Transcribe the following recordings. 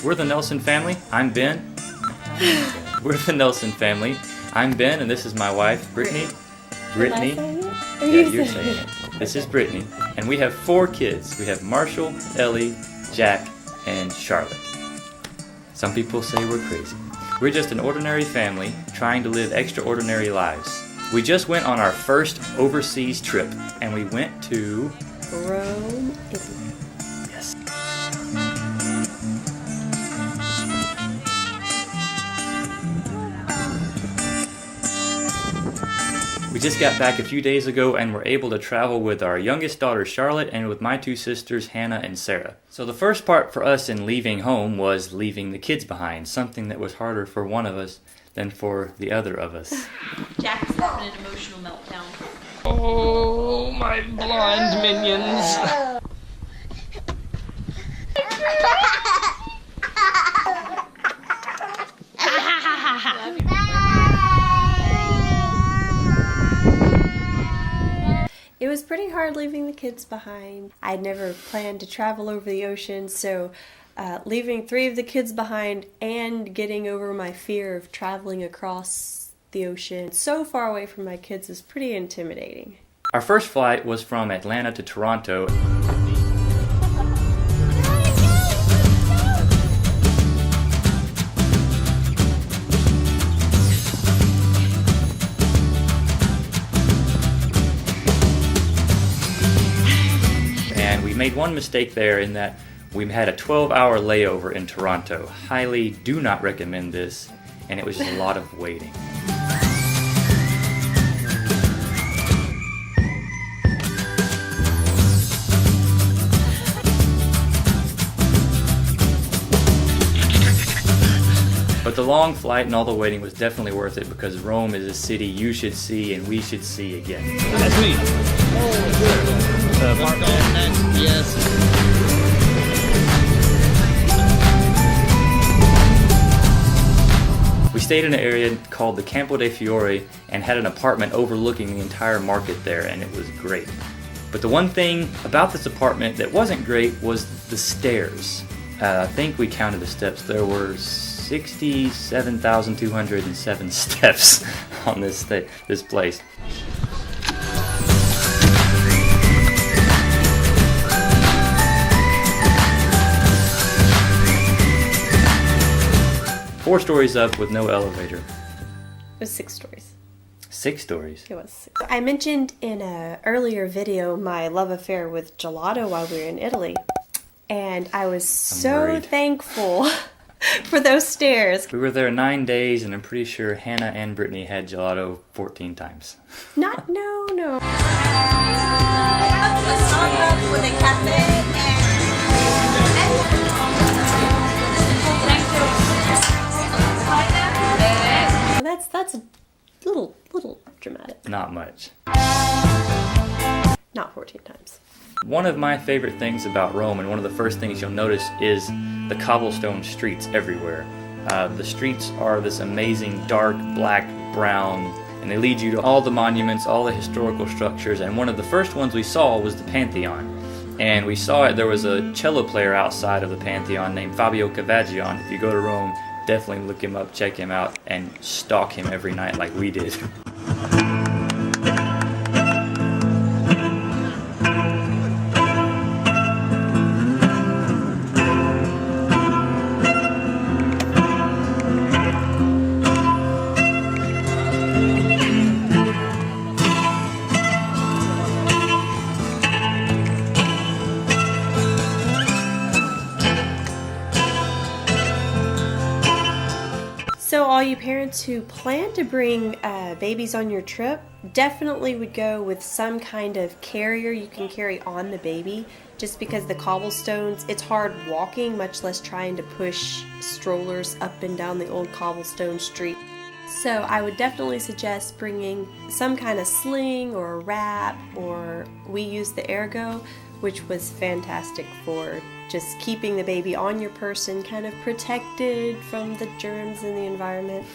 We're the Nelson family. I'm Ben. We're the Nelson family. I'm Ben, and this is my wife, Brittany. Brittany. Yeah, you're saying it. This is Brittany. And we have 4 kids. We have Marshall, Ellie, Jack, and Charlotte. Some people say we're crazy. We're just an ordinary family trying to live extraordinary lives. We just went on our first overseas trip, and we went to Rome, Italy. Yes. We just got back a few days ago and were able to travel with our youngest daughter Charlotte and with my 2 sisters Hannah and Sarah. So the first part for us in leaving home was leaving the kids behind, something that was harder for one of us than for the other of us. Jack is having an emotional meltdown. Oh, my blonde minions. It was pretty hard leaving the kids behind. I'd never planned to travel over the ocean, so leaving 3 of the kids behind and getting over my fear of traveling across the ocean so far away from my kids is pretty intimidating. Our first flight was from Atlanta to Toronto. And we made one mistake there in that we had a 12-hour layover in Toronto. Highly do not recommend this, and it was just a lot of waiting. But the long flight and all the waiting was definitely worth it because Rome is a city you should see and we should see again. That's me. Mark on next. Yes. We stayed in an area called the Campo dei Fiori and had an apartment overlooking the entire market there, and it was great. But the one thing about this apartment that wasn't great was the stairs. I think we counted the steps. There were 67,207 steps on this place. Four stories up with no elevator. It was 6 stories. 6 stories? It was 6. I mentioned in an earlier video my love affair with gelato while we were in Italy. And I was so thankful for those stairs. We were there 9 days, and I'm pretty sure Hannah and Brittany had gelato 14 times. No. That's a little dramatic. Not much. Not 14 times. One of my favorite things about Rome, and one of the first things you'll notice, is the cobblestone streets everywhere. The streets are this amazing dark, black, brown, and they lead you to all the monuments, all the historical structures, and one of the first ones we saw was the Pantheon. And we saw it, there was a cello player outside of the Pantheon named Fabio Cavagion. If you go to Rome, definitely look him up, check him out, and stalk him every night like we did. So all you parents who plan to bring babies on your trip definitely would go with some kind of carrier you can carry on the baby, just because the cobblestones, it's hard walking, much less trying to push strollers up and down the old cobblestone street. So I would definitely suggest bringing some kind of sling or a wrap, or we used the Ergo, which was fantastic for just keeping the baby on your person, kind of protected from the germs in the environment.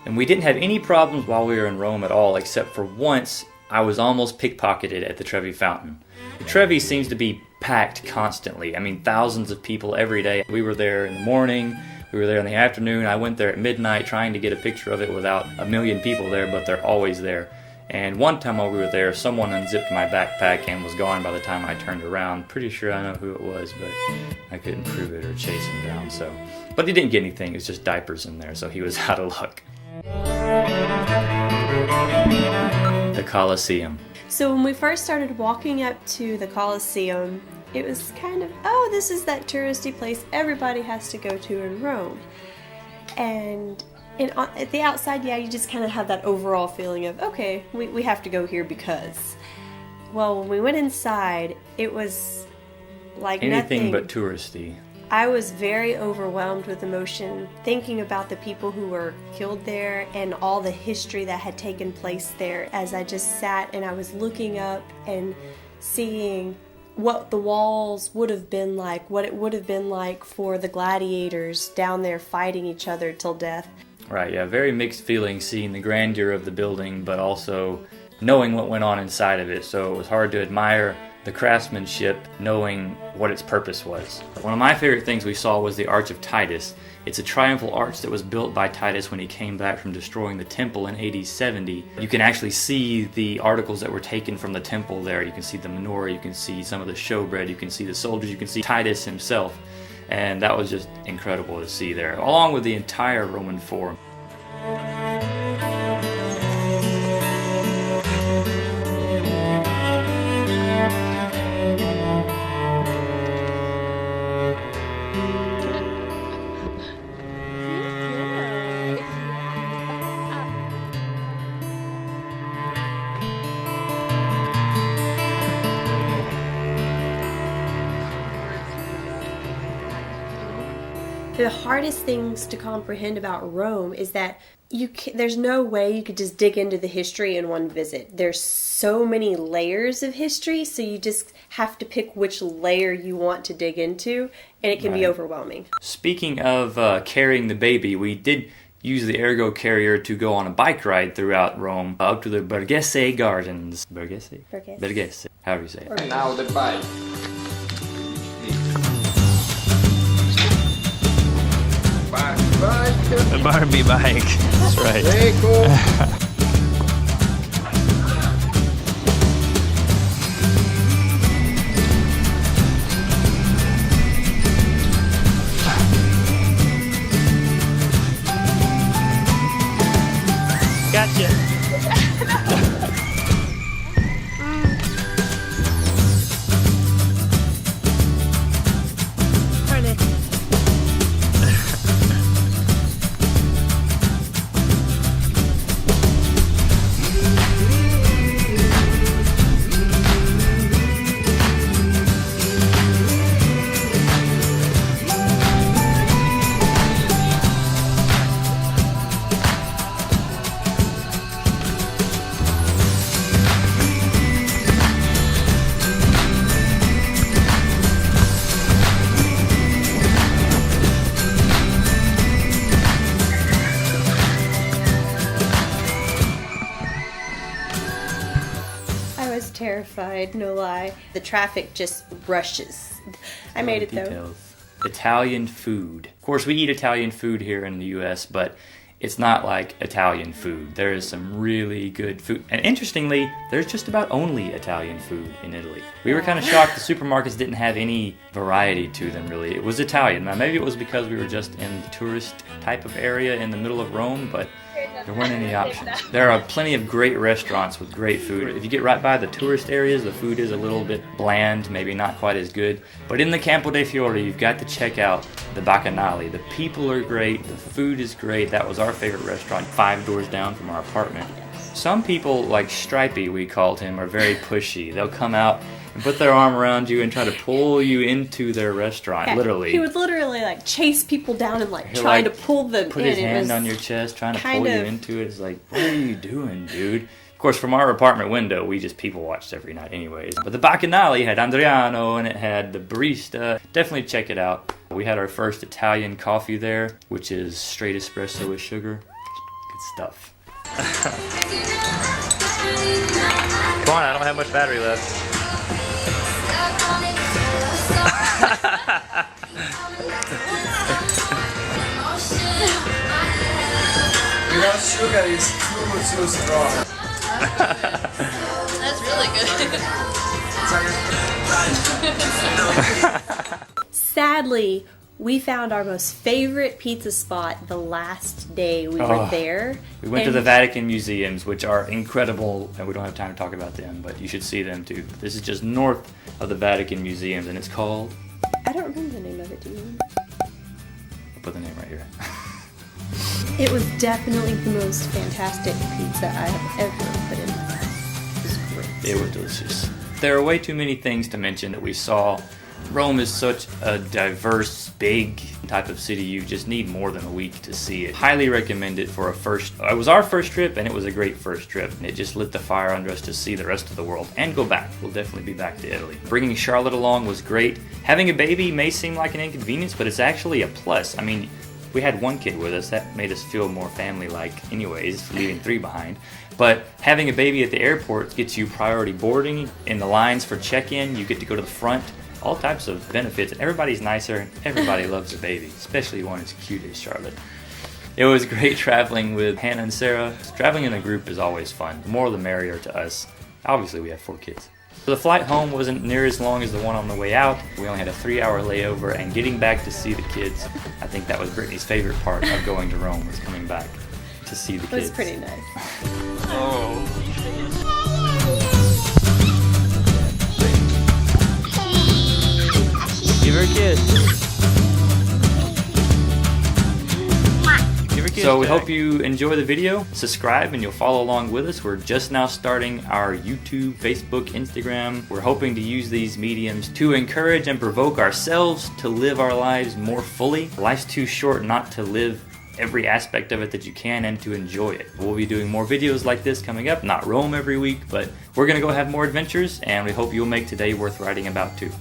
And we didn't have any problems while we were in Rome at all, except for once I was almost pickpocketed at the Trevi Fountain. The Trevi seems to be packed constantly. I mean, thousands of people every day. We were there in the morning, we were there in the afternoon. I went there at midnight trying to get a picture of it without a million people there, but they're always there. And one time while we were there, someone unzipped my backpack and was gone by the time I turned around. Pretty sure I know who it was, but I couldn't prove it or chase him down. So, but he didn't get anything. It was just diapers in there, so he was out of luck. The Colosseum. So when we first started walking up to the Colosseum, it was kind of, oh, this is that touristy place everybody has to go to in Rome. And at the outside, yeah, you just kind of have that overall feeling of, okay, we have to go here because. Well, when we went inside, it was like Anything nothing but touristy. I was very overwhelmed with emotion thinking about the people who were killed there and all the history that had taken place there as I just sat and I was looking up and seeing what the walls would have been like, what it would have been like for the gladiators down there fighting each other till death. Right, yeah, very mixed feelings seeing the grandeur of the building, but also knowing what went on inside of it. So it was hard to admire the craftsmanship, knowing what its purpose was. One of my favorite things we saw was the Arch of Titus. It's a triumphal arch that was built by Titus when he came back from destroying the temple in AD 70. You can actually see the articles that were taken from the temple there. You can see the menorah, you can see some of the showbread, you can see the soldiers, you can see Titus himself. And that was just incredible to see there, along with the entire Roman Forum. The hardest things to comprehend about Rome is that there's no way you could just dig into the history in one visit. There's so many layers of history, so you just have to pick which layer you want to dig into, and it can be overwhelming. Speaking of carrying the baby, we did use the Ergo carrier to go on a bike ride throughout Rome up to the Borghese Gardens. Borghese? Borghese, however you say it. And now the bike. The Barbie bike. That's right. Very cool. Gotcha. Terrified, no lie. The traffic just rushes. I made it though. Italian food. Of course, we eat Italian food here in the U.S., but it's not like Italian food. There is some really good food. And interestingly, there's just about only Italian food in Italy. We were kind of shocked the supermarkets didn't have any variety to them, really. It was Italian. Now, maybe it was because we were just in the tourist type of area in the middle of Rome, but there weren't any options. There are plenty of great restaurants with great food. If you get right by the tourist areas, the food is a little bit bland, maybe not quite as good. But in the Campo dei Fiori, you've got to check out the Bacchanali. The people are great, the food is great. That was our favorite restaurant, 5 doors down from our apartment. Some people, like Stripey, we called him, are very pushy. They'll come out and put their arm around you and try to pull you into their restaurant, literally. He would literally like chase people down and trying to pull them in. Put his hand on your chest, trying to pull you into it. It's like, what are you doing, dude? Of course, from our apartment window, we just people watched every night anyways. But the Bacchanali had Andriano and it had the barista. Definitely check it out. We had our first Italian coffee there, which is straight espresso with sugar. Good stuff. Come on, I don't have much battery left. Without sugar, it's too strong. That's really good. Sadly, we found our most favorite pizza spot the last day we were there. We went to the Vatican museums, which are incredible, and we don't have time to talk about them, but you should see them too. This is just north of the Vatican museums, and it's called... I don't remember the name of it, do you? I'll put the name right here. It was definitely the most fantastic pizza I have ever put in my mouth. It was great. It was delicious. There are way too many things to mention that we saw. Rome is such a diverse, big type of city. You just need more than a week to see it. Highly recommend it for a first. It was our first trip, and it was a great first trip. And it just lit the fire under us to see the rest of the world and go back. We'll definitely be back to Italy. Bringing Charlotte along was great. Having a baby may seem like an inconvenience, but it's actually a plus. I mean, we had one kid with us. That made us feel more family-like anyways, leaving 3 behind. But having a baby at the airport gets you priority boarding. In the lines for check-in, you get to go to the front. All types of benefits. Everybody's nicer. Everybody loves a baby, especially one as cute as Charlotte. It was great traveling with Hannah and Sarah. Traveling in a group is always fun. The more the merrier to us. Obviously, we have 4 kids. So the flight home wasn't near as long as the one on the way out. We only had a 3-hour layover, and getting back to see the kids, I think that was Brittany's favorite part of going to Rome, was coming back to see the kids. It was pretty nice. Give her a kiss. Give her a kiss. So we Jack. hope you enjoy the video. Subscribe and you'll follow along with us. We're just now starting our YouTube, Facebook, Instagram. We're hoping to use these mediums to encourage and provoke ourselves to live our lives more fully. Life's too short not to live every aspect of it that you can and to enjoy it. We'll be doing more videos like this coming up. Not Rome every week, but we're going to go have more adventures, and we hope you'll make today worth writing about too.